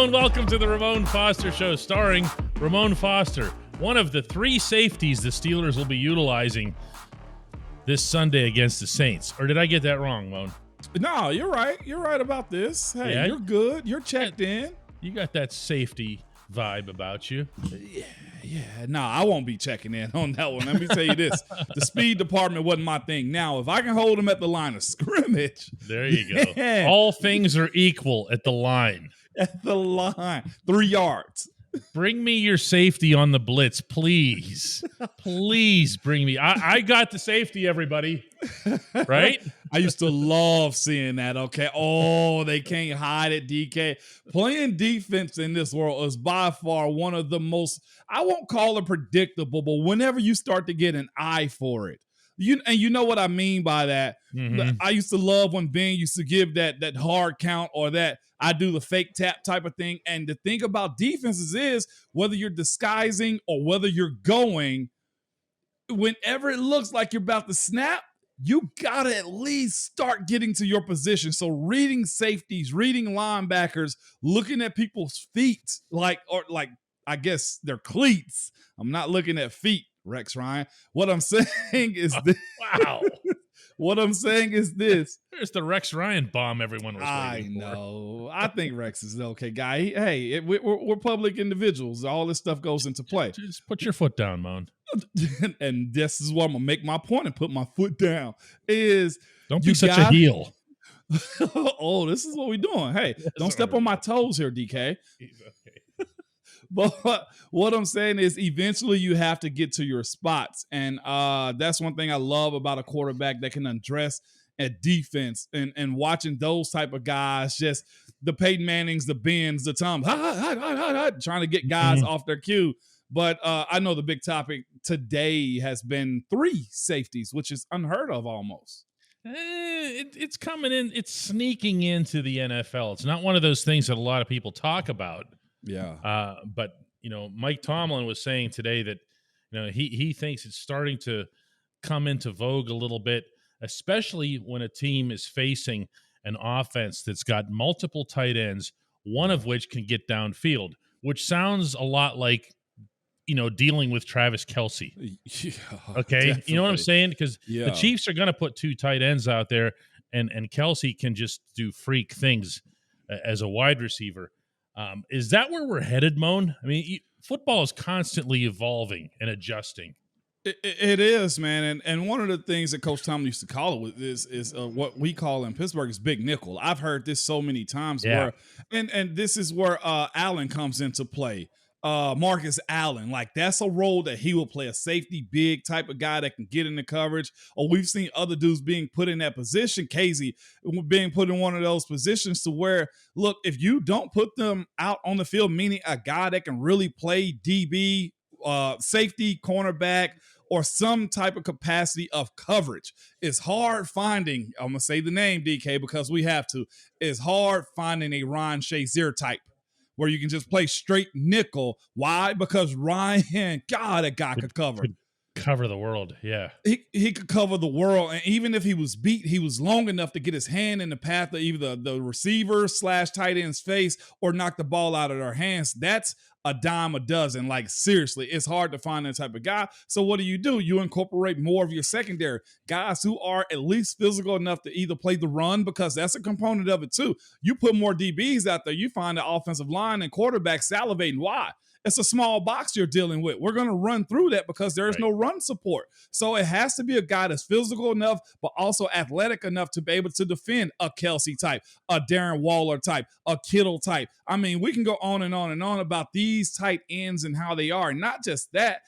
and welcome to the Ramon Foster Show, starring Ramon Foster, one of the 3 safeties the Steelers will be utilizing this Sunday against the Saints. Or did I get that wrong, Mon? No, you're right. You're right about this. Hey, Yeah, you're good. You're checked in. You got that safety vibe about you. Yeah. No, I won't be checking in on that one. Let me tell you this. The speed department wasn't my thing. Now, if I can hold them at the line of scrimmage. There you go. All things are equal at the line. At the line. 3 yards. Bring me your safety on the blitz, please. Please bring me. I got the safety, everybody. Right? I used to love seeing that, okay? Oh, they can't hide it, DK. Playing defense in this world is by far one of the most, I won't call it predictable, but whenever you start to get an eye for it, you know what I mean by that. Mm-hmm. I used to love when Ben used to give that hard count or that I do the fake tap type of thing. And the thing about defenses is whether you're disguising or whether you're going, whenever it looks like you're about to snap, you got to at least start getting to your position. So reading safeties, reading linebackers, looking at people's feet, like I guess they're cleats. I'm not looking at feet, Rex Ryan. What I'm saying is this. Wow. What I'm saying is this. There's the Rex Ryan bomb everyone was waiting I know. I think Rex is an okay guy. Hey, we're public individuals. All this stuff goes into play. Just put your foot down, Mon. And this is where I'm going to make my point and put my foot down. Don't be such a heel. Oh, this is what we're doing. Hey, don't step on my toes here, DK. Okay. But what I'm saying is eventually you have to get to your spots. And that's one thing I love about a quarterback that can address at defense and watching those type of guys, just the Peyton Mannings, the Bens, the Toms, trying to get guys off their cue. But I know the big topic today has been 3 safeties, which is unheard of almost. It's coming in. It's sneaking into the NFL. It's not one of those things that a lot of people talk about. Yeah. But, Mike Tomlin was saying today that, he thinks it's starting to come into vogue a little bit, especially when a team is facing an offense that's got multiple tight ends, one of which can get downfield, which sounds a lot like, dealing with Travis Kelce. Yeah, okay. Definitely. You know what I'm saying? Because the Chiefs are going to put 2 tight ends out there, and Kelce can just do freak things as a wide receiver. Is that where we're headed, Mon? I mean, football is constantly evolving and adjusting. It is, man. And one of the things that Coach Tomlin used to call it is what we call in Pittsburgh is big nickel. I've heard this so many times where, and this is where Allen comes into play. Marcus Allen, like that's a role that he will play, a safety big type of guy that can get into coverage. Or we've seen other dudes being put in that position, Casey being put in one of those positions to where, look, if you don't put them out on the field, meaning a guy that can really play DB, safety, cornerback, or some type of capacity of coverage, it's hard finding, I'm going to say the name, DK, because we have to, it's hard finding a Ron Shazier type where you can just play straight nickel. Why? Because Ryan, God, that guy could cover. Could cover the world, yeah. He could cover the world, and even if he was beat, he was long enough to get his hand in the path of either the receiver / tight end's face or knock the ball out of their hands. That's a dime a dozen. Like, seriously, it's hard to find that type of guy. So what do? You incorporate more of your secondary guys who are at least physical enough to either play the run, because that's a component of it too. You put more DBs out there, you find the offensive line and quarterback salivating. Why? It's a small box you're dealing with. We're going to run through that because there's no run support. So it has to be a guy that's physical enough, but also athletic enough to be able to defend a Kelce type, a Darren Waller type, a Kittle type. I mean, we can go on and on and on about these tight ends and how they are. Not just that,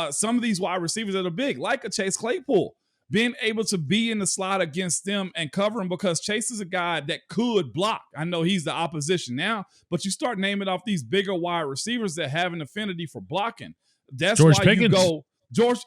some of these wide receivers that are big, like a Chase Claypool, being able to be in the slot against them and cover him, because Chase is a guy that could block. I know he's the opposition now, but you start naming off these bigger wide receivers that have an affinity for blocking. That's George why Pickens. you go, George,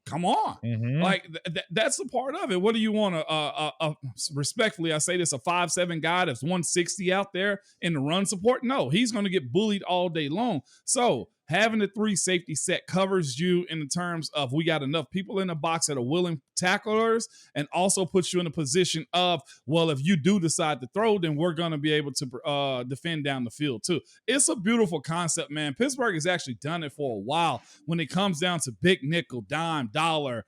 come on. Mm-hmm. Like that's the part of it. What do you want to respectfully, I say this, a 5'7" guy that's 160 out there in the run support? No, he's going to get bullied all day long. So having the 3 safety set covers you in the terms of we got enough people in the box that are willing tacklers, and also puts you in a position of, well, if you do decide to throw, then we're going to be able to defend down the field too. It's a beautiful concept, man. Pittsburgh has actually done it for a while when it comes down to big nickel, dime, dollar,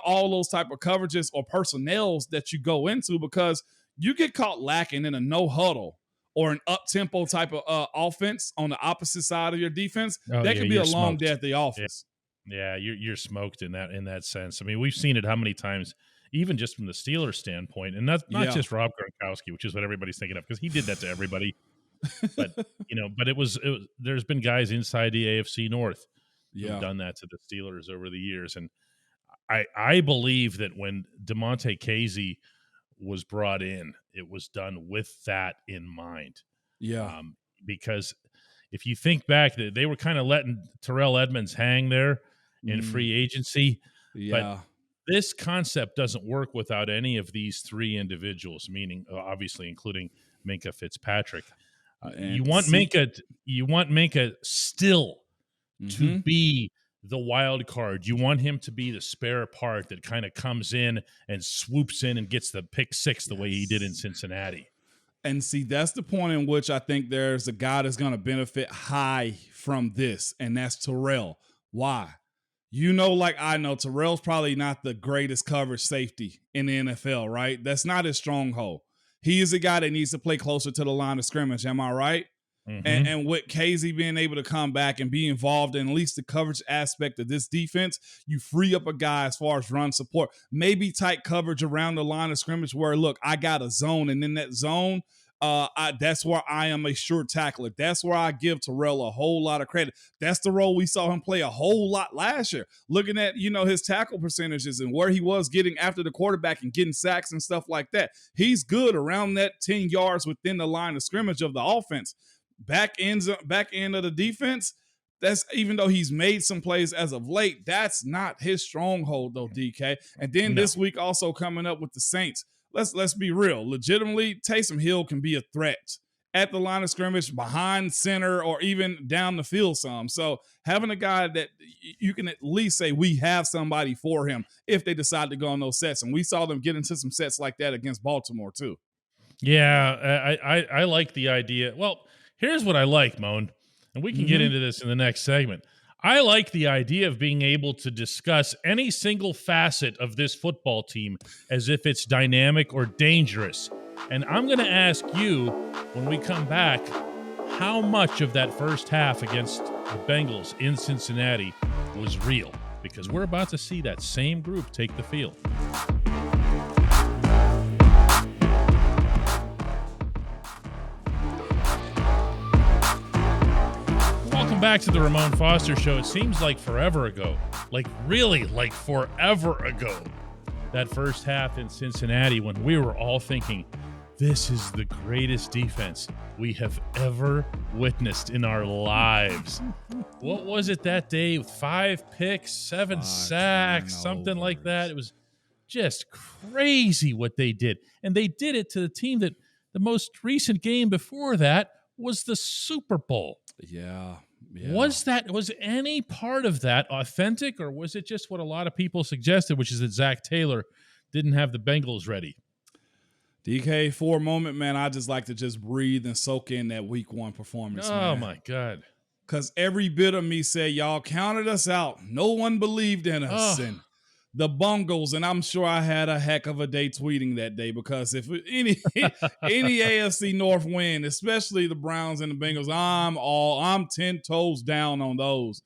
all those type of coverages or personnels that you go into, because you get caught lacking in a no huddle or an up-tempo type of offense on the opposite side of your defense. That could be a long day at the office. Yeah, you're smoked in that sense. I mean, we've seen it how many times, even just from the Steelers standpoint, and that's not just Rob Gronkowski, which is what everybody's thinking of, because he did that to everybody. But but it was there's been guys inside the AFC North who've done that to the Steelers over the years, and I believe that when DeMonte Casey was brought in, it was done with that in mind. Yeah. Because if you think back, they were kind of letting Terrell Edmonds hang there in free agency. Yeah. But this concept doesn't work without any of these 3 individuals, meaning obviously including Minkah Fitzpatrick. You want Minkah still to be the wild card. You want him to be the spare part that kind of comes in and swoops in and gets the pick 6 the way he did in Cincinnati. And see, that's the point in which I think there's a guy that's going to benefit high from this, and that's Terrell. Why? Like I know, Terrell's probably not the greatest coverage safety in the NFL, right? That's not his stronghold. He is a guy that needs to play closer to the line of scrimmage. Am I right? Mm-hmm. And with Casey being able to come back and be involved in at least the coverage aspect of this defense, you free up a guy as far as run support, maybe tight coverage around the line of scrimmage where, look, I got a zone, and in that zone, that's where I am a sure tackler. That's where I give Terrell a whole lot of credit. That's the role we saw him play a whole lot last year. Looking at, his tackle percentages and where he was getting after the quarterback and getting sacks and stuff like that. He's good around that 10 yards within the line of scrimmage of the offense. Back end of the defense, that's, even though he's made some plays as of late, that's not his stronghold though, DK. And then this week also coming up with the Saints. Let's be real. Legitimately, Taysom Hill can be a threat at the line of scrimmage, behind center, or even down the field some. So having a guy that you can at least say we have somebody for him if they decide to go on those sets. And we saw them get into some sets like that against Baltimore too. Yeah, I like the idea. Well, here's what I like, Moan, and we can get into this in the next segment. I like the idea of being able to discuss any single facet of this football team as if it's dynamic or dangerous. And I'm going to ask you, when we come back, how much of that first half against the Bengals in Cincinnati was real? Because we're about to see that same group take the field. Welcome back to the Ramon Foster Show. It seems like forever ago, like forever ago, that first half in Cincinnati when we were all thinking, this is the greatest defense we have ever witnessed in our lives. What was it that day? 5 picks, 7 sacks, something like that. It was just crazy what they did. And they did it to the team that the most recent game before that was the Super Bowl. Yeah. Was any part of that authentic, or was it just what a lot of people suggested, which is that Zach Taylor didn't have the Bengals ready? DK, for a moment, man, I just like to just breathe and soak in that week 1 performance. Oh, my God. Because every bit of me said, y'all counted us out. No one believed in us. And the Bungles, and I'm sure I had a heck of a day tweeting that day, because if any AFC North win, especially the Browns and the Bengals, I'm 10 toes down on those.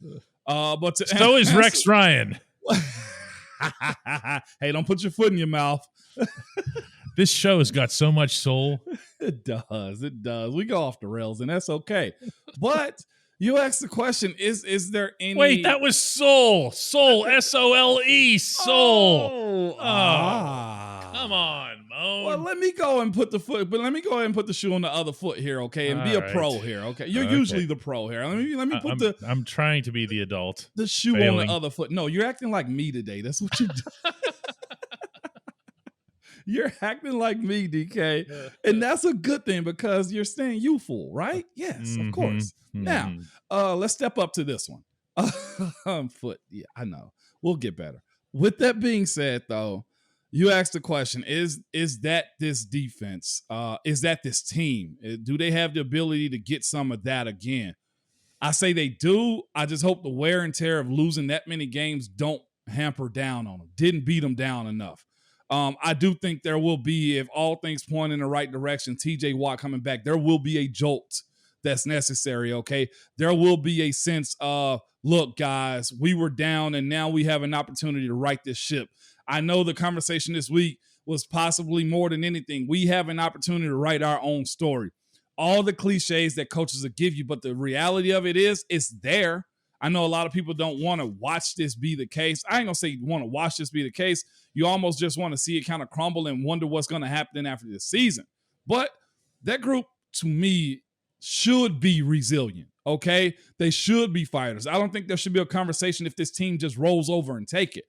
But so is Rex Ryan. Hey, don't put your foot in your mouth. This show has got so much soul. It does. We go off the rails, and that's okay. But you asked the question, is there any... Wait, that was soul. Soul, S-O-L-E, soul. Oh. Come on, Well, let me go and put the shoe on the other foot here, okay, and be a pro here, okay. You're usually the pro here. Let me put I'm trying to be the adult. The shoe on the other foot. No, you're acting like me today. That's what you do. You're acting like me, DK, and that's a good thing because you're staying youthful, right? Yes, of course. Now, let's step up to this one. Foot, yeah, I know. We'll get better. With that being said, though, you asked the question: Is that this defense? Is that this team? Do they have the ability to get some of that again? I say they do. I just hope the wear and tear of losing that many games don't hamper down on them. Didn't beat them down enough. I do think there will be, if all things point in the right direction, TJ Watt coming back, there will be a jolt that's necessary, okay? There will be a sense of, look, guys, we were down and now we have an opportunity to right this ship. I know the conversation this week was possibly more than anything. We have an opportunity to write our own story. All the cliches that coaches will give you, but the reality of it is, it's there. I know a lot of people don't want to watch this be the case. I ain't going to say you want to watch this be the case. You almost just want to see it kind of crumble and wonder what's going to happen after this season. But that group, to me, should be resilient, okay? They should be fighters. I don't think there should be a conversation if this team just rolls over and take it.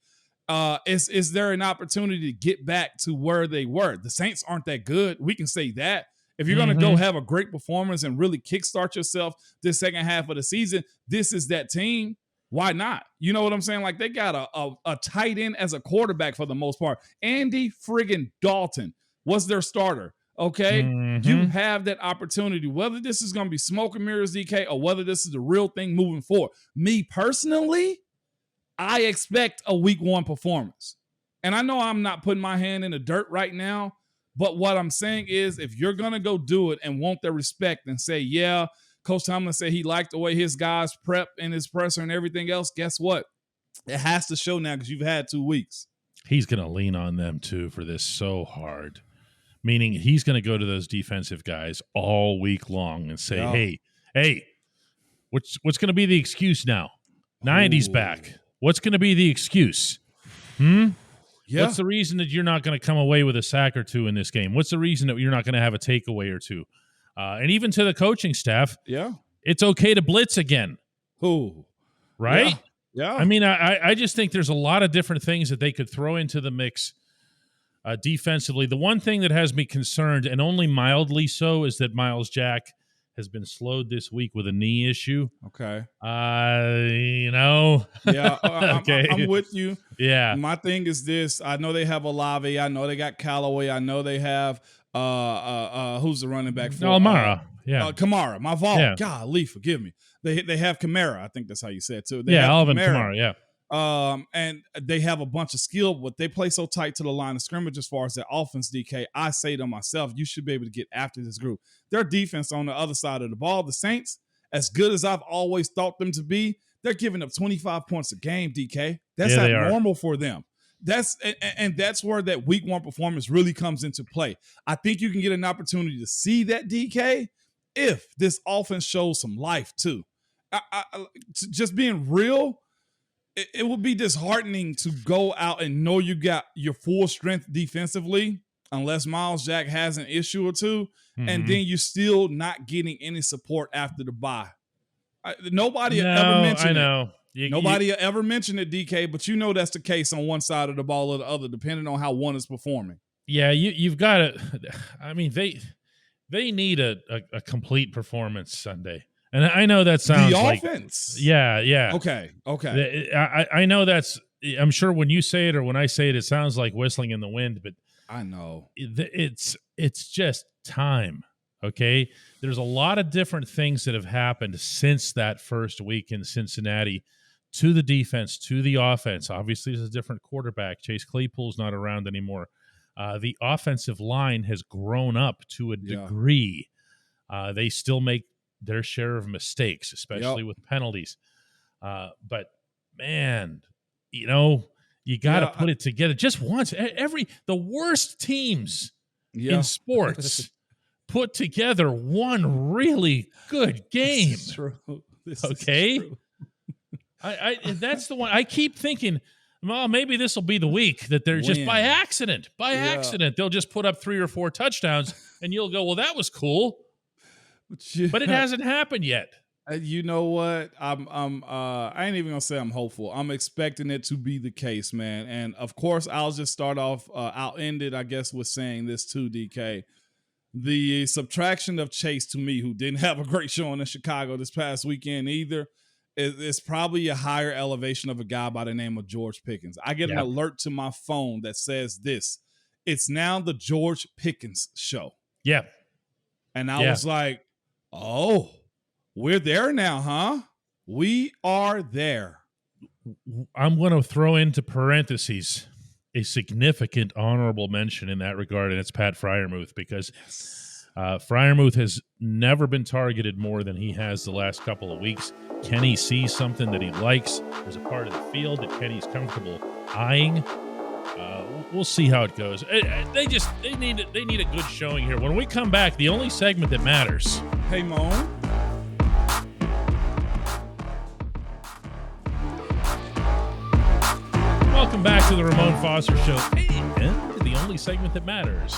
Is there an opportunity to get back to where they were? The Saints aren't that good. We can say that. If you're going to go have a great performance and really kickstart yourself this second half of the season, this is that team. Why not? You know what I'm saying? Like, they got a tight end as a quarterback for the most part. Andy friggin' Dalton was their starter, okay? You have that opportunity, whether this is going to be smoke and mirrors, DK, or whether this is the real thing moving forward. Me personally, I expect a week one performance. And I know I'm not putting my hand in the dirt right now, but what I'm saying is, if you're going to go do it and want their respect and say, yeah, Coach Tomlin said he liked the way his guys prep and his presser and everything else, guess what? It has to show now because you've had 2 weeks. He's going to lean on them, too, for this so hard. Meaning he's going to go to those defensive guys all week long and say, hey, what's going to be the excuse now? 90's back. What's going to be the excuse? Yeah. What's the reason that you're not going to come away with a sack or 2 in this game? What's the reason that you're not going to have a takeaway or 2? And even to the coaching staff, it's okay to blitz again. Right? Yeah. I mean, I just think there's a lot of different things that they could throw into the mix defensively. The one thing that has me concerned, and only mildly so, is that Miles Jack has been slowed this week with a knee issue. Okay. Yeah. Okay. I'm with you. Yeah. My thing is this. I know they have Olave. I know they got Callaway. I know they have who's the running back for? Kamara. Kamara. My vault. Yeah. Golly, forgive me. They have Kamara. I think that's how you say it too. Alvin Kamara. Yeah. And they have a bunch of skill, but they play so tight to the line of scrimmage as far as their offense, DK. I say to myself, you should be able to get after this group. Their defense on the other side of the ball, the Saints, as good as I've always thought them to be, they're giving up 25 points a game, DK. That's not normal for them. That's where that week one performance really comes into play. I think you can get an opportunity to see that, DK, if this offense shows some life too. Just being real, it would be disheartening to go out and know you got your full strength defensively, unless Miles Jack has an issue or 2, and then you're still not getting any support after the bye. Nobody ever mentioned it. Nobody ever mentioned it, DK, but you know that's the case on one side of the ball or the other, depending on how one is performing. Yeah, you've got to – I mean, they need a complete performance Sunday. And I know that sounds like – the offense. Yeah. Okay. I know that's – I'm sure when you say it or when I say it, it sounds like whistling in the wind, but I know. It's just time, okay? There's a lot of different things that have happened since that first week in Cincinnati to the defense, to the offense. Obviously, there's a different quarterback. Chase Claypool's not around anymore. The offensive line has grown up to a degree. They still make their share of mistakes, especially with penalties. But, man, you got to put it together just once. The worst teams in sports put together one really good game. This is true. That's the one. I keep thinking well, maybe this will be the week that they're just by accident, they'll just put up 3 or 4 touchdowns, and you'll go, well, that was cool. But it hasn't happened yet. You know what? I ain't even gonna say I'm hopeful. I'm expecting it to be the case, man. And of course, I'll just start off. I'll end it, I guess, with saying this too, DK. The subtraction of Chase to me, who didn't have a great showing in Chicago this past weekend either, is probably a higher elevation of a guy by the name of George Pickens. I get an alert to my phone that says this: it's now the George Pickens show. Yeah. And I was like, oh, we're there now, huh? We are there. I'm going to throw into parentheses a significant honorable mention in that regard, and it's Pat Freiermuth, because Freiermuth has never been targeted more than he has the last couple of weeks. Kenny sees something that he likes. There's a part of the field that Kenny's comfortable eyeing. We'll see how it goes. They need a good showing here. When we come back, the only segment that matters. Hey, Mo. Welcome back to the Ramon Foster Show, and the only segment that matters.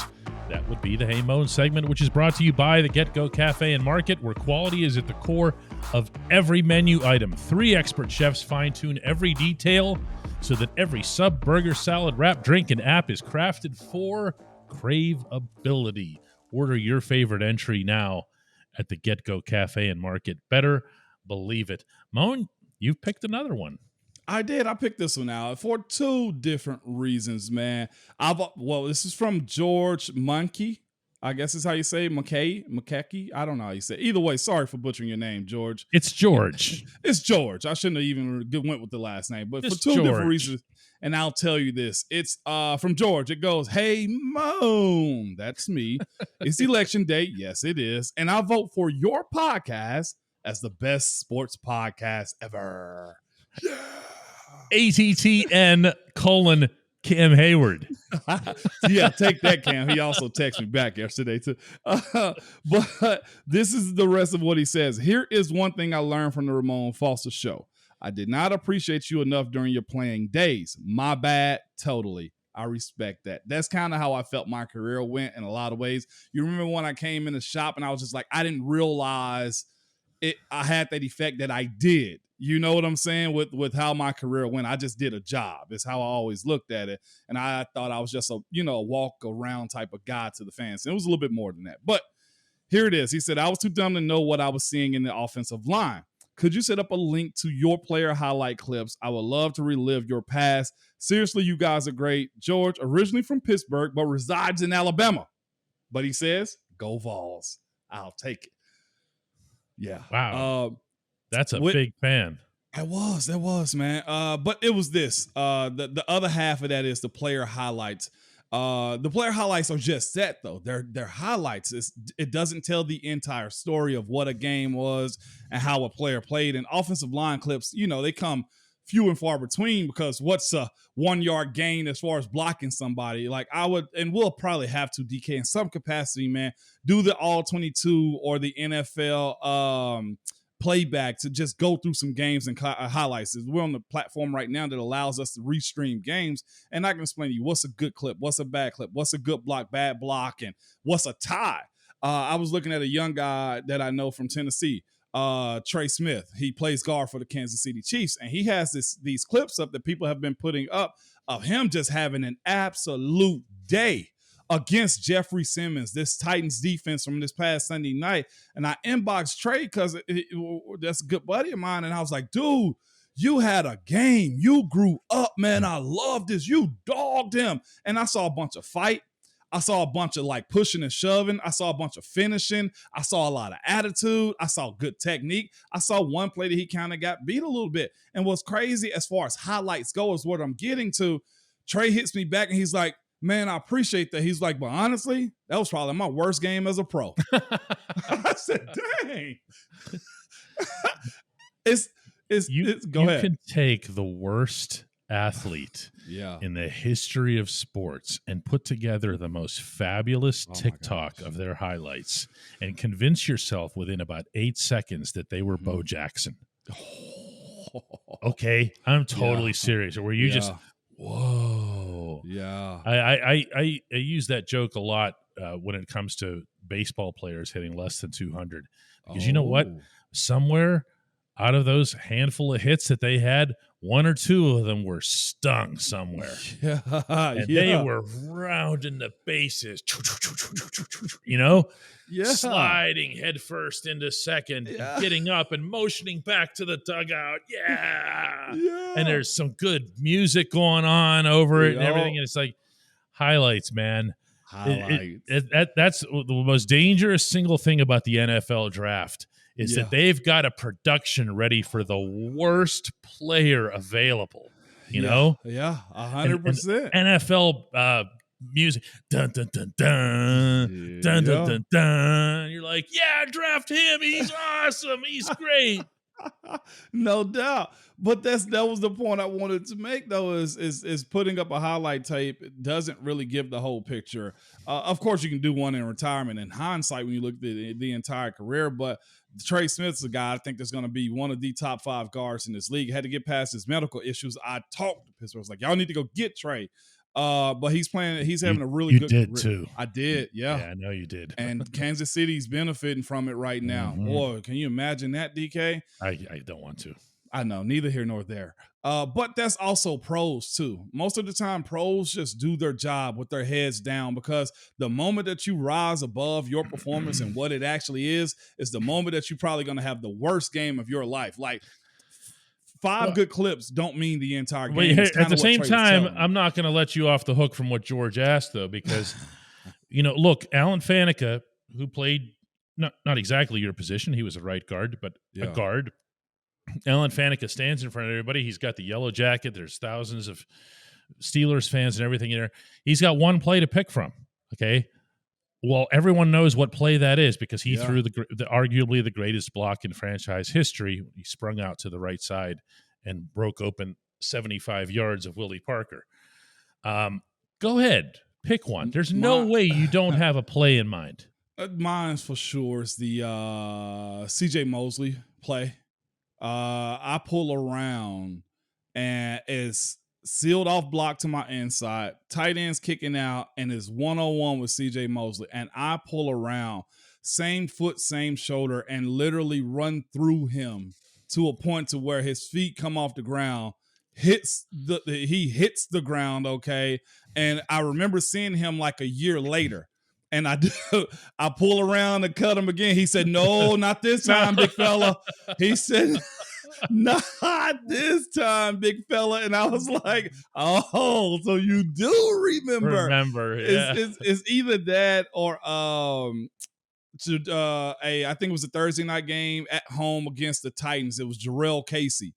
That would be the Hey Moan segment, which is brought to you by the Get Go Cafe and Market, where quality is at the core of every menu item. 3 expert chefs fine-tune every detail so that every sub, burger, salad, wrap, drink, and app is crafted for craveability. Order your favorite entry now at the Get Go Cafe and Market. Better believe it. Moan, you've picked another one. I did. I picked this one out for 2 different reasons, man. This is from George Monkey. I guess is how you say it. McKechnie. I don't know how you say it. Either way, sorry for butchering your name, George. It's George. It's George. I shouldn't have even went with the last name, but It's for 2 George. different reasons. And I'll tell you this. It's from George. It goes, hey, Moan. That's me. It's election day. Yes, it is. And I vote for your podcast as the best sports podcast ever. Yeah. ATTN : Cam Hayward. Yeah, take that, Cam. He also texted me back yesterday too. But this is the rest of what he says. Here is one thing I learned from the Ramon Foster Show. I did not appreciate you enough during your playing days. My bad, totally. I respect that. That's kind of how I felt my career went in a lot of ways. You remember when I came in the shop and I was just like, I didn't realize I had that effect that I did. You know what I'm saying? With how my career went, I just did a job. It's how I always looked at it. And I thought I was just a walk around type of guy to the fans. And it was a little bit more than that. But here it is. He said, I was too dumb to know what I was seeing in the offensive line. Could you set up a link to your player highlight clips? I would love to relive your past. Seriously, you guys are great. George, originally from Pittsburgh, but resides in Alabama. But he says, go Vols. I'll take it. Yeah. Wow. That's a big fan. That was, man. But it was this. The other half of that is the player highlights. The player highlights are just that, though. They're highlights. It doesn't tell the entire story of what a game was and how a player played. And offensive line clips, they come few and far between, because what's a 1-yard gain as far as blocking somebody? Like we'll probably have to, DK, in some capacity, man, do the all 22 or the NFL playback to just go through some games and highlights. We're on the platform right now that allows us to restream games, and I can explain to you what's a good clip, what's a bad clip, what's a good block, bad block, and what's a tie. I was looking at a young guy that I know from Tennessee, Trey Smith. He plays guard for the Kansas City Chiefs, and he has these clips up that people have been putting up of him just having an absolute day against Jeffrey Simmons, this Titans defense from this past Sunday night. And I inboxed Trey because that's a good buddy of mine. And I was like, dude, you had a game. You grew up, man. I love this. You dogged him. And I saw a bunch of fight. I saw a bunch of pushing and shoving. I saw a bunch of finishing. I saw a lot of attitude. I saw good technique. I saw one play that he kind of got beat a little bit. And what's crazy as far as highlights go is what I'm getting to. Trey hits me back and he's like, man, I appreciate that. He's like, but honestly, that was probably my worst game as a pro. I said, dang. Go ahead. You can take the worst athlete in the history of sports and put together the most fabulous TikTok of their highlights and convince yourself within about 8 seconds that they were Bo Jackson. Okay, I'm totally serious. Where you just Whoa. Yeah. I use that joke a lot when it comes to baseball players hitting less than 200, because you know what? Oh. Somewhere out of those handful of hits that they had, one or two of them were stung somewhere. Yeah. And Yeah. they were rounding the bases, you know, Yeah. sliding headfirst into second, Yeah. and getting up and motioning back to the dugout. Yeah. Yeah. And there's some good music going on over it and everything. Yup. And it's like highlights, man. Highlights. That's the most dangerous single thing about the NFL draft is Yeah. that they've got a production ready for the worst player available, you know? Yeah, And 100%. NFL music, dun dun dun dun, dun dun dun dun. You're like, yeah, draft him. He's awesome. He's great. No doubt. But that was the point I wanted to make, though, is putting up a highlight tape doesn't really give the whole picture. Of course, you can do one in retirement in hindsight when you look at the entire career, but Trey Smith's a guy I think that's going to be one of the top 5 guards in this league. Had to get past his medical issues. I talked to Pittsburgh. I was like, y'all need to go get Trey. But he's playing. He's having a really good. You did too. I did. Yeah. Yeah, I know you did. And Kansas City's benefiting from it right now. Boy, can you imagine that, DK? I don't want to. I know, neither here nor there. But that's also pros too. Most of the time, pros just do their job with their heads down, because the moment that you rise above your performance and what it actually is the moment that you're probably going to have the worst game of your life. Like, 5 good clips don't mean the entire game. But at the same time, I'm not going to let you off the hook from what George asked, though, because, look, Alan Faneca, who played not exactly your position, he was a right guard, but a guard. Alan Faneca stands in front of everybody. He's got the yellow jacket. There's thousands of Steelers fans and everything in there. He's got one play to pick from, okay? Well, everyone knows what play that is because he threw the arguably the greatest block in franchise history. He sprung out to the right side and broke open 75 yards of Willie Parker. Go ahead. Pick one. There's no way you don't have a play in mind. Mine's for sure is the C.J. Mosley play. I pull around and it's sealed off block to my inside, tight end's kicking out, and it's 1-on-1 with CJ Mosley. And I pull around, same foot, same shoulder, and literally run through him to a point to where his feet come off the ground, he hits the ground, okay? And I remember seeing him like a year later. And I pull around and cut him again. He said, "No, not this time, big fella." He said, "Not this time, big fella." And I was like, "Oh, so you do remember?" Yeah. It's either that or I think it was a Thursday night game at home against the Titans. It was Jarrell Casey.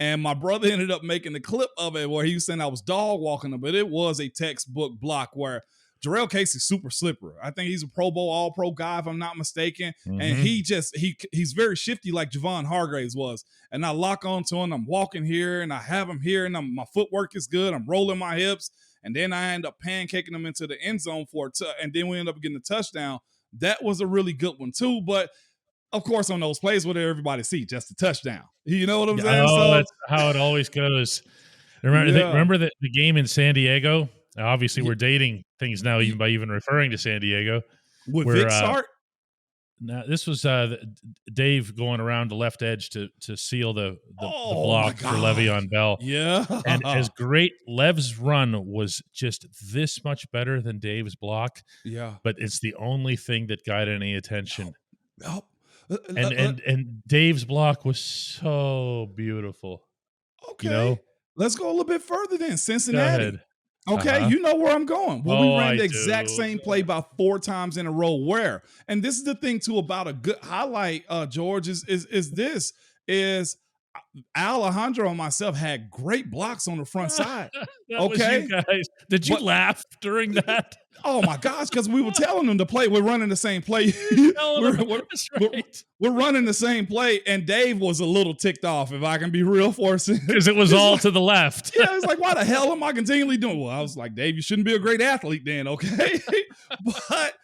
And my brother ended up making the clip of it where he was saying I was dog walking him, but it was a textbook block where Jarrell Casey's super slippery. I think he's a Pro Bowl, All-Pro guy, if I'm not mistaken. Mm-hmm. And he's very shifty like Javon Hargraves was. And I lock onto him. I'm walking here, and I have him here, and my footwork is good. I'm rolling my hips. And then I end up pancaking him into the end zone and then we end up getting a touchdown. That was a really good one, too. But, of course, on those plays, what did everybody see? Just a touchdown. You know what I'm saying? Oh, that's how it always goes. Remember the game in San Diego? Obviously, we're dating things now, even by referring to San Diego. Would Vic start? Now, this was Dave going around the left edge to seal the block for Le'Veon Bell. Yeah. And as great, Lev's run was just this much better than Dave's block. Yeah. But it's the only thing that got any attention. Oh. And Dave's block was so beautiful. Okay. Let's go a little bit further then. Cincinnati. Go ahead. Okay, You know where I'm going. Well, we ran the exact same play about 4 times in a row. Where? And this is the thing, too, about a good highlight, George, is Alejandro and myself had great blocks on the front side. Okay? Was you guys. Did you laugh during that? Oh, my gosh, because we were telling them to play. We're running the same play. We're running the same play, and Dave was a little ticked off, if I can be real forcing. Because it was all to the left. Yeah, it's like, why the hell am I continually doing? Well, I was like, Dave, you shouldn't be a great athlete then, okay? But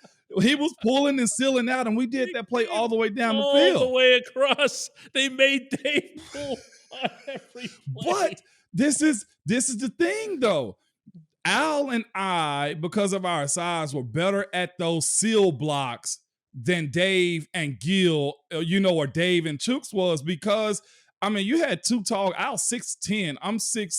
he was pulling and sealing out, and we did that play all the way down the field. All the way across. They made Dave pull on every play. But this is the thing though. Al and I, because of our size, were better at those seal blocks than Dave and Gil, or Dave and Chooks was, because I mean, you had two tall, Al 6'10", I'm 6'6",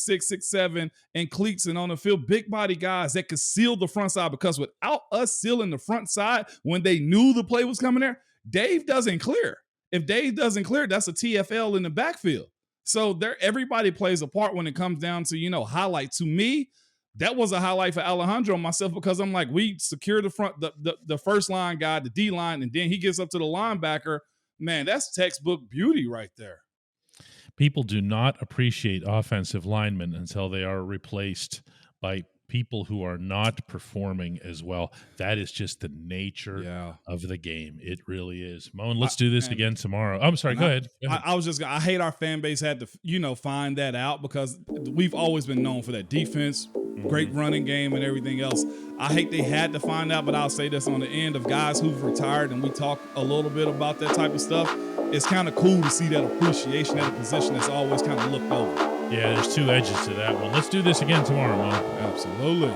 6'7", and cleats and on the field, big body guys that could seal the front side, because without us sealing the front side when they knew the play was coming there, Dave doesn't clear. If Dave doesn't clear, that's a TFL in the backfield. So everybody plays a part when it comes down to, highlight. To me, that was a highlight for Alejandro and myself, because I'm like, we secure the front, the first line guy, the D line, and then he gets up to the linebacker. Man, that's textbook beauty right there. People do not appreciate offensive linemen until they are replaced by people who are not performing as well. That is just the nature of the game. It really is. Moan, let's do this again tomorrow. I'm sorry. Go ahead. I hate our fan base had to, find that out, because we've always been known for that defense, great running game and everything else. I hate they had to find out, but I'll say this on the end of guys who've retired, and we talk a little bit about that type of stuff. It's kind of cool to see that appreciation at a position that's always kind of looked over. Yeah, there's two edges to that one. Let's do this again tomorrow, Mo. Absolutely.